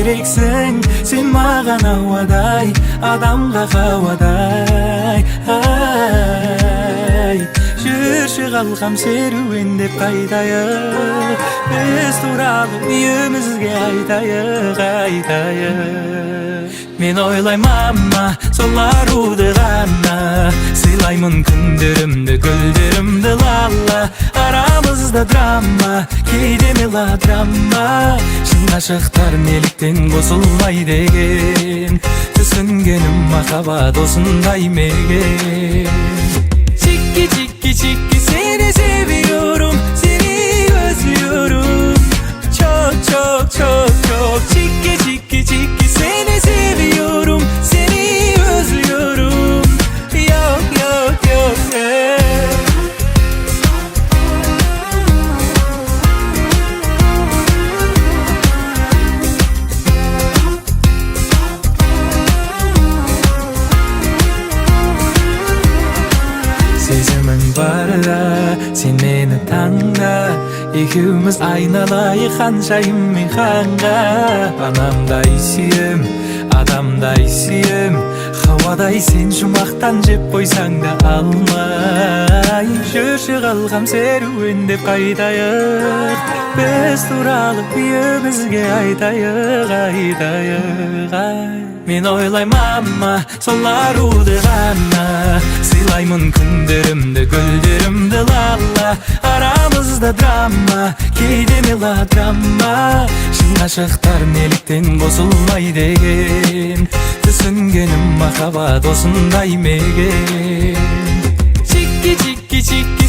керексің, сен маған ауадай, адамға қауадай. Жүрші қалқам серуендеп қайтайық, біз туралы үйімізге айтайық. Мен ойлаймын мама, сол аруды ғана, сыйлаймын күндерімді, гүлдерімді лала. Арамызда драма, кейде мелодрама, шын ғашықтар неліктен қосылмай деген, түсінгенім махаббат осындай мекен. Чики, чики, чики, seni seviyorum, seni özlüyorum. Çok çok çok çok. Çiki çiki çiki, seni seviyorum, seni özlüyorum. Yok yok yok. Сезімің барда, сен мені таңда, екеуміз айналайық ханшайым мен ханға. Анамдай сүйем, адамдай сүйем, хауадай сен жұмақтан жеп қойсаң да алмай. Жүрші қалқам серуендеп қайтайық, біз туралы үйімізге айтайық. Мен ойлаймын мама, сол аруды ғана, сыйлаймын күндерімді, гүлдерімді лала. Арамызда драма, кейде мелодрама, шын ғашықтар неліктен қосылмай деген, түсінгенім махаббат осындай мекен. Чики чики чики,